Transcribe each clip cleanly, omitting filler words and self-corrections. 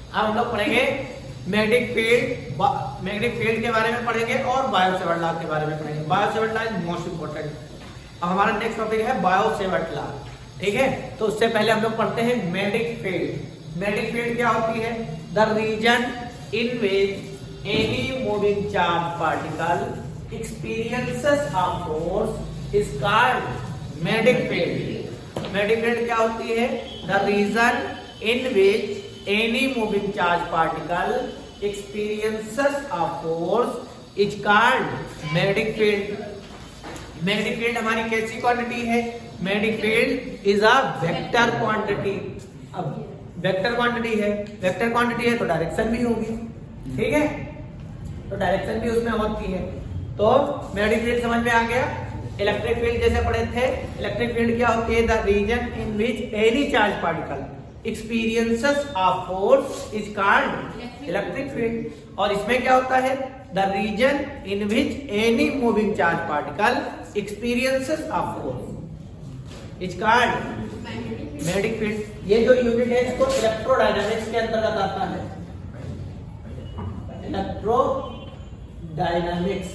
अब हम लोग पढ़ेंगे मैग्नेटिक फील्ड के बारे में पढ़ेंगे और बायो सेवर्ट लॉ के बारे में पढ़ेंगे। Bio Savart law is most important. अब हमारा नेक्स्ट टॉपिक है बायो सेवर्ट लॉ। ठीक है, तो उससे पहले हम लोग पढ़ते हैं मैग्नेटिक फील्ड। मैग्नेटिक फील्ड क्या होती है? The region in which any moving charge particle experiences a force is called magnetic field. Magnetic field क्या होती है? The region in which any moving charge particle experiences a force is called magnetic field। magnetic field हमारी कैसी quantity है? magnetic field is a vector quantity। अब vector quantity है, vector quantity है तो डायरेक्शन भी होगी। ठीक है, तो डायरेक्शन भी उसमें होती है। तो मैग्नेटिक फील्ड समझ में आ गया। इलेक्ट्रिक फील्ड जैसे पढ़े थे, इलेक्ट्रिक फील्ड क्या होती है? The region in which any charge particle experiences a force is called electric field। और इसमें क्या होता है? the region in which any moving charge particle experiences a force is called magnetic field। ये जो यूनिट है इसको इलेक्ट्रोडायनामिक्स के अंतर्गत आता है। इलेक्ट्रोडायनामिक्स,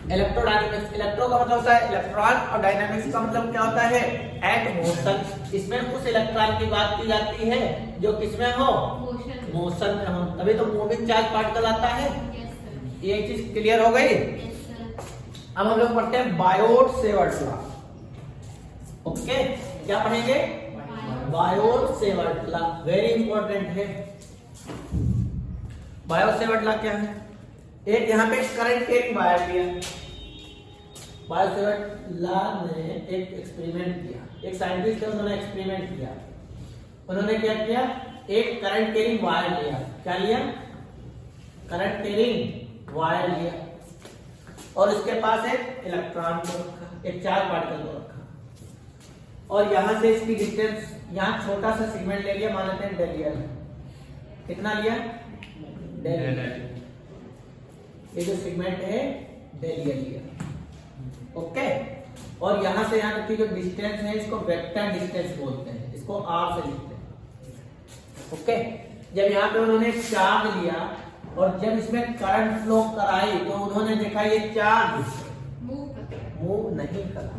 इलेक्ट्रो का मतलब होता है इलेक्ट्रॉन और डायनामिक्स का मतलब क्या होता है? At motion. इसमें उस इलेक्ट्रॉन की बात की जाती है जो किसमें हो? मोशन में हो, तभी तो मूविंग चार्ज पार्टिकल आता है। ये चीज क्लियर हो गई। अब हम लोग पढ़ते हैं बायोट सेवर्ट लॉ। ओके, क्या पढ़ेंगे? Biot Savart law, very important है। बायोट सेवर्ट लॉ क्या है? एक यहाँ पे करंट कैरिंग वायर लिया। बायो सेवर्ट लॉ ने एक एक्सपेरिमेंट किया, एक साइंटिस्ट है, उन्होंने एक्सपेरिमेंट किया। उन्होंने क्या किया? एक करंट कैरिंग वायर लिया। क्या लिया? करंट कैरिंग वायर लिया और उसके पास एक इलेक्ट्रॉन को रखा, एक चार्ज पार्टिकल को रखा और यहां से इसकी डिस्टेंस, यहाँ छोटा सा सेगमेंट ले लिया, मान लेते हैं डेलियल। कितना लिया? डेलियल। ये जो सेगमेंट है डेलियल लिया। ओके, और यहां से यहां तक की जो डिस्टेंस है इसको वेक्टर डिस्टेंस बोलते हैं, इसको आर से लिखते हैं। ओके, जब यहाँ पे उन्होंने चार्ज लिया और जब इसमें करंट फ्लो कराई तो उन्होंने देखा ये चार्ज मूव नहीं करा।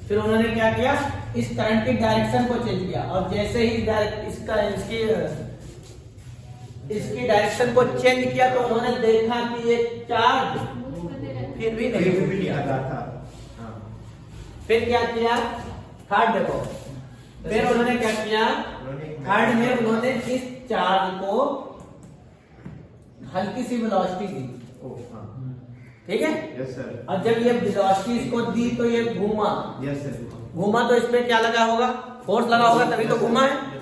फिर उन्होंने क्या किया? इस करंट की डायरेक्शन को चेंज किया और जैसे ही इसकी डायरेक्शन को चेंज किया तो उन्होंने देखा कि ये चार्ज फिर भी नहीं आता था। फिर क्या किया? थर्ड देखो, फिर उन्होंने क्या किया? थर्ड में उन्होंने इस चार्ज को हल्की सी वेलोसिटी दी। ठीक है, यस सर। और जब ये वेलोसिटी इसको दी तो ये घूमा। Yes sir. घूमा तो इसमें क्या लगा होगा? फोर्स लगा होगा, तभी तो घूमा है।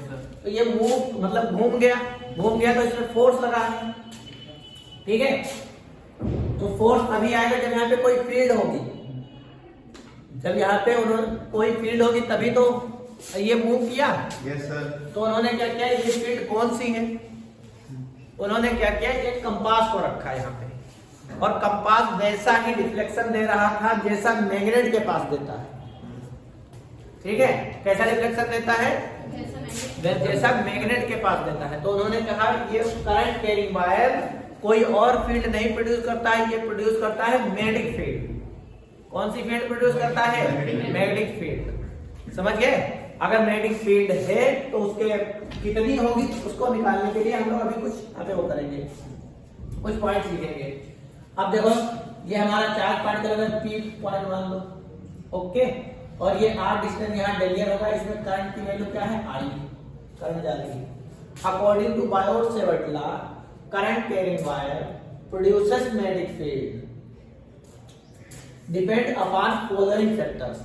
तो ये मूव मतलब घूम गया तो इसमें फोर्स लगा है। ठीक है, तो फोर्स अभी आएगा जब यहाँ पे कोई फील्ड होगी। जब यहाँ पे उन्होंने कोई फील्ड होगी तभी तो ये मूव किया। Yes sir. तो उन्होंने क्या किया? ये फील्ड कौन सी है? उन्होंने क्या किया? एक कंपास को रखा यहाँ पे और कंपास वैसा ही डिफ्लेक्शन दे रहा था जैसा मैग्नेट के पास देता है। ठीक है, कैसा डिफ्लेक्शन देता है? जैसा मैग्नेट के पास देता है। तो उन्होंने कहा ये करंट कैरिंग वायर कोई और फील्ड नहीं प्रोड्यूस करता है, ये प्रोड्यूस करता है मैग्नेटिक फील्ड। कौन सी फील्ड प्रोड्यूस करता है? Magnetic field. समझ गए? अगर मैग्नेटिक फील्ड है तो उसके कितनी होगी उसको निकालने के लिए हम लोग अभी कुछ यहाँ पे वो करेंगे, कुछ पॉइंट लिखेंगे। अब देखो, ये हमारा चार्ज पार्टिकल अगर P पॉइंट मान लो, ओके, और ये R डिस्टेंस यहाँ डेलियर होगा। इसमें करंट की वैल्यू क्या है? I, करंट जा रही है। According to Biot Savart law, current carrying wire produces magnetic field depend upon following factors.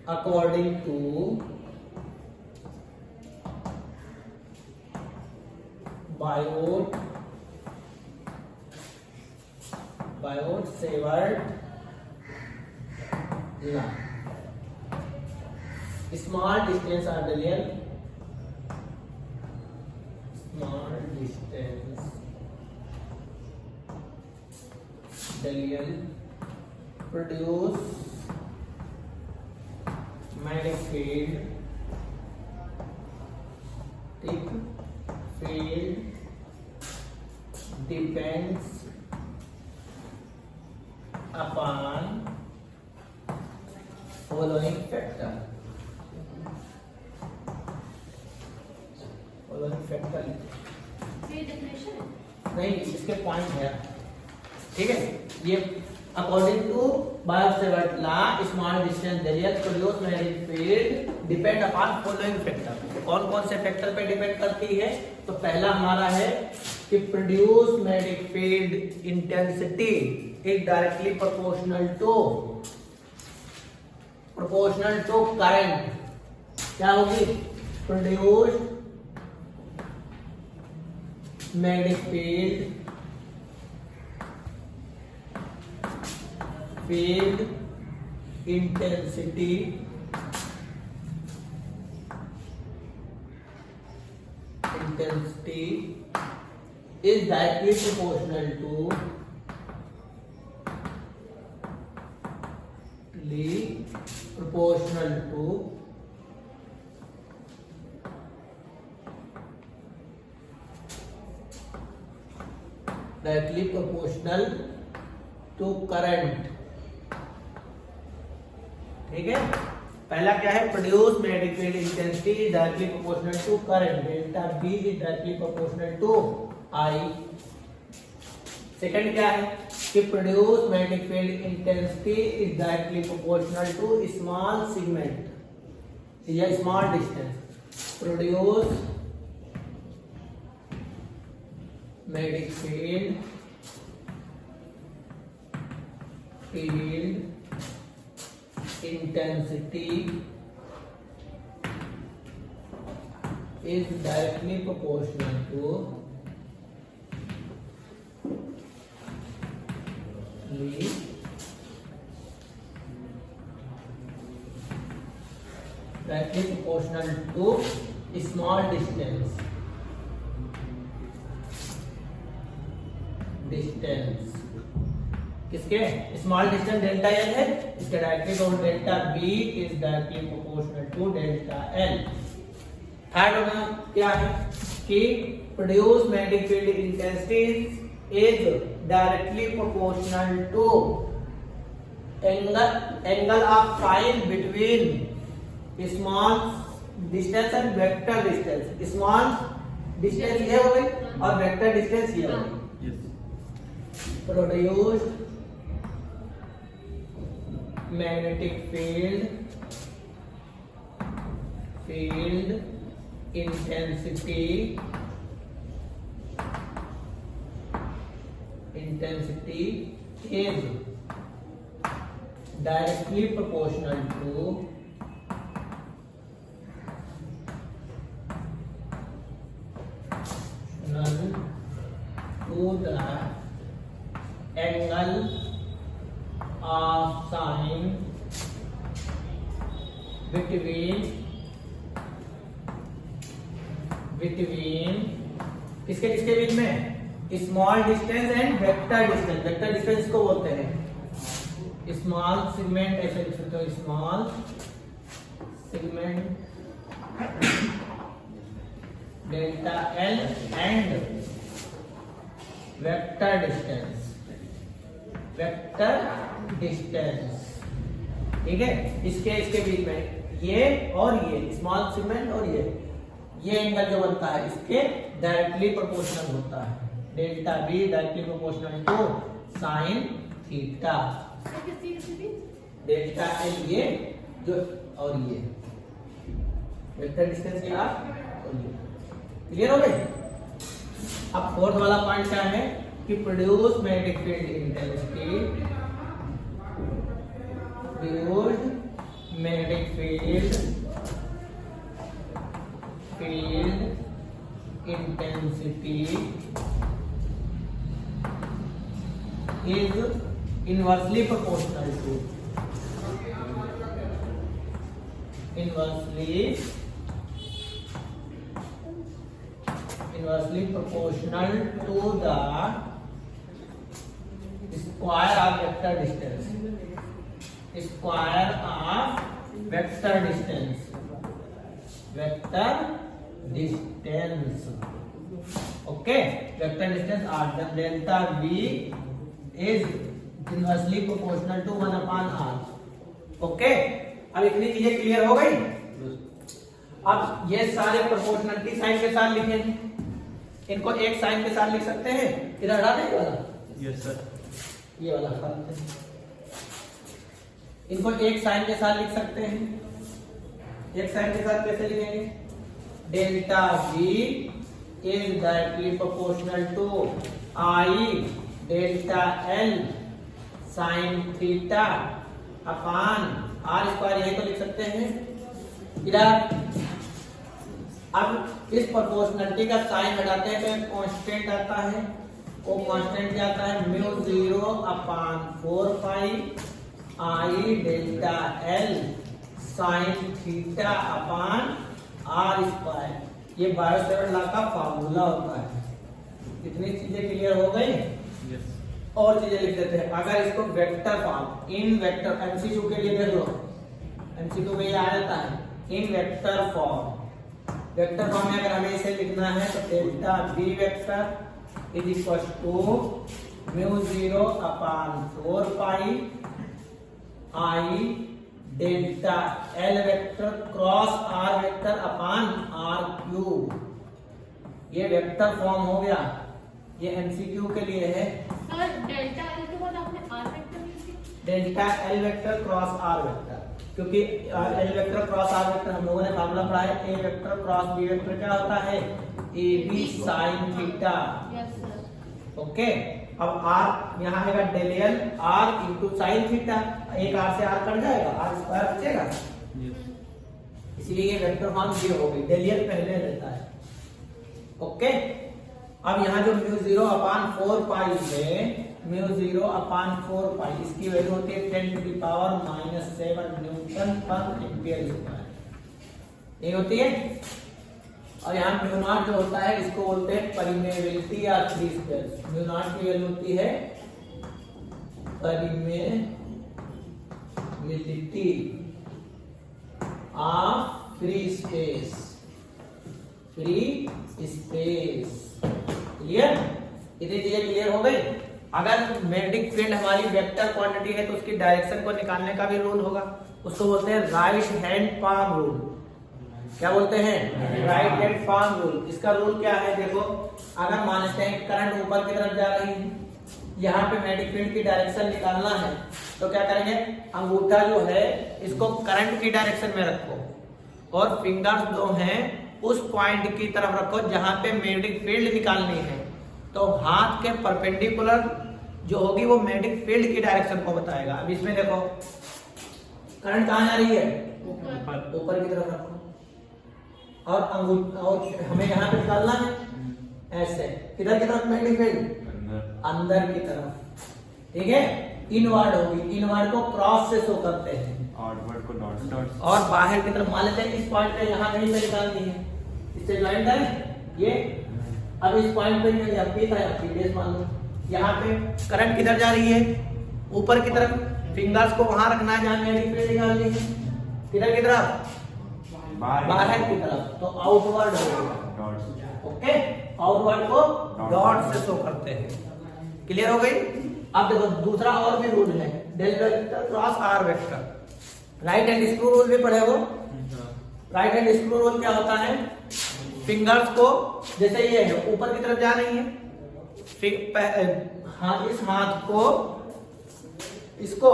According to Biot Savart law, small distance r dl, small distance dl produce magnetic field following factor ये definition है नहीं, इसके point है, ठीक है। ये according to Biot Savart law small distance radius produce magnetic field depend upon following factor. कौन कौन से फैक्टर पे डिपेंड करती है? तो पहला हमारा है कि produce magnetic field intensity is directly proportional to current. क्या होगी? Produce magnetic field intensity is directly proportional to current. ठीक है, पहला क्या है? Produce magnetic field intensity directly proportional to current, delta B is directly proportional to I. Second क्या है कि produce magnetic field intensity is directly proportional to small segment या small distance. Produce magnetic field intensity is directly proportional to small distance किसके? Small distance delta L है, इसके directly तो delta B is directly proportional to delta L. Third होना क्या है कि produce magnetic field intensity is directly proportional to angle of sine between small distance and vector distance. Small distance ये हो गई और वेक्टर डिस्टेंस ये हो गई। Produce magnetic field intensity is directly proportional to the angle of sine between किसके किसके बीच में? Small distance and vector distance. Vector distance को बोलते हैं स्मॉल सेगमेंट, ऐसे लिख सकते हो small segment delta L and vector distance. ठीक है, इसके बीच में ये और ये स्मॉल सेगमेंट और ये एंगल जो बनता है इसके डायरेक्टली प्रोपोर्शनल होता है। Delta B directly proportional to sine theta. Delta L ये जो और ये वेक्टर डिस्टेंस के और ये क्लियर हो गए। अब फोर्थ वाला पॉइंट क्या है कि produce magnetic field intensity is inversely proportional to the square of vector distance. Okay, vector distance r, then delta v is inversely proportional to 1 upon r. Okay, अब इतनी चीजें क्लियर हो गई। अब ये सारे प्रोपोर्शनलिटी साइन के साथ लिखेंगे, इनको एक साइन के साथ लिख सकते हैं, इधर हटा देंगे वाला, यस सर, ये वाला हटा देते हैं, इनको एक साइन के साथ लिख सकते हैं। एक साइन के साथ कैसे लिखेंगे? Delta V is directly proportional to I delta L sine theta upon R square, ये तो लिख सकते हैं। इधर अब इस प्रोपोर्शनलिटी का साइन हटाते हैं तो एक कांस्टेंट आता है, वो कांस्टेंट क्या आता है? Mu 0 upon 4 pi I delta L sine theta upon R square. ये बायो-सेवर्ट लॉ का फार्मूला होता है। इतनी चीजें क्लियर हो गई? यस, और चीजें लिख देते हैं। अगर इसको वेक्टर फॉर्म, इन वेक्टर, एमसीक्यू के लिए देख लो, एमसीक्यू में ये आ जाता है in vector form. Vector form में अगर हमें इसे लिखना है तो delta V vector is equal to mu 0 upon 4 pi I delta L vector cross R vector upon R cube. ये वेक्टर फॉर्म हो गया, ये एमसीक्यू के लिए है। सर डेल्टा एल के बाद आपने आर वेक्टर यूज किया। Delta L vector cross R vector, क्योंकि L vector cross R vector हम लोगों ने फार्मूला पढ़ा है, A vector cross B vector क्या होता है? AB sin theta. Yes sir. Okay, अब R यहाँ आएगा del L R into sine theta, एक R से R कट जाएगा, R स्क्वायर बचेगा, यस, इसलिए ये वेक्टर फॉर्म ये हो गई, डेल L पहले रहता है। ओके, अब यहाँ जो म्यू 0 अपॉन 4 पाई है, म्यू 0 अपॉन 4 पाई, इसकी वैल्यू होती है 10 टू द पावर -7 न्यूटन पर एम्पियर स्क्वायर, ये होती है। और यहाँ म्यू नॉट जो होता है इसको बोलते हैं परमेबिलिटी या फ्री स्पेस। म्यू नॉट की वैल्यू होती है permeability of free space, free space. Clear? इतनी चीजें क्लियर हो गई। अगर मैग्नेटिक फील्ड हमारी वेक्टर क्वांटिटी है तो उसकी डायरेक्शन को निकालने का भी रूल होगा, उसको बोलते हैं राइट हैंड पाम रूल। क्या बोलते हैं? Right hand palm rule. इसका रूल क्या है? देखो, अगर मानते हैं करंट ऊपर की तरफ जा रही है, यहाँ पे मैग्नेटिक फील्ड की डायरेक्शन निकालना है, तो क्या करेंगे? अंगूठा जो है इसको करंट की डायरेक्शन में रखो और फिंगर्स जो हैं उस पॉइंट की तरफ रखो जहां पे मैग्नेटिक फील्ड निकालनी है। तो हाथ के परपेंडिकुलर जो होगी वो मैग्नेटिक फील्ड की डायरेक्शन को बताएगा। अब इसमें देखो करंट कहाँ जा रही है? ऊपर की तरफ रखो और अंगूठा, और हमें यहाँ पे निकालना है ऐसे, किधर की तरफ मैग्नेटिक फील्ड? अंदर की तरफ। ठीक है, इनवर्ड होगी, इनवर्ड को क्रॉस से शो करते हैं, आउटवर्ड को डॉट डॉट, और बाहर की तरफ मान लेते हैं इस पॉइंट पे यहाँ कहीं पे निकालनी है, इससे ज्वाइन करें ये। अब इस पॉइंट पे मैं पी था बेस मान लो, यहाँ पे करंट किधर जा रही है? ऊपर की तरफ। फिंगर्स को वहां रखना है जहाँ मैग्नेटिक फील्ड निकालनी है, किधर की तरफ? बाहर की तरफ। तो आउटवर्ड होगा, ओके, आउटवर्ड को डॉट से शो करते हैं। क्लियर हो गई? अब देखो दूसरा और भी रूल है, del vector cross R vector. Right hand screw rule भी पढ़े हो। राइट हैंड स्क्रू रूल क्या होता है? फिंगर्स को जैसे ये है ऊपर की तरफ जा रही है, हाँ, इस हाथ को इसको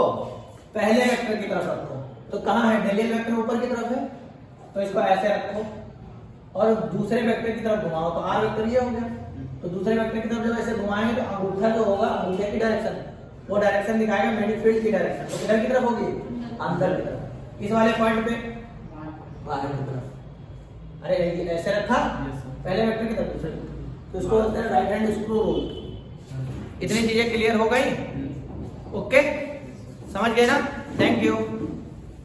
पहले वेक्टर की तरफ रखो। तो कहाँ है? डेल वेक्टर ऊपर की तरफ है, तो इसको ऐसे रखो और दूसरे वेक्टर की तरफ घुमाओ, तो आर वेक्टर ये हो गया। तो दूसरे वेक्टर की तरफ जब ऐसे घुमाएंगे तो अंगूठा जो होगा, अंगूठे की डायरेक्शन, वो डायरेक्शन दिखाएगा मैग्नेटिक फील्ड की डायरेक्शन। तो किधर की तरफ होगी? अंदर की तरफ। इस वाले पॉइंट पे बाहर की तरफ। अरे ये ऐसे रखा, पहले वेक्टर की तरफ, दूसरे, तो इसको बोलते हैं राइट हैंड स्क्रू रूल। इतनी चीजें क्लियर हो गई? ओके, समझ गए ना? Thank you.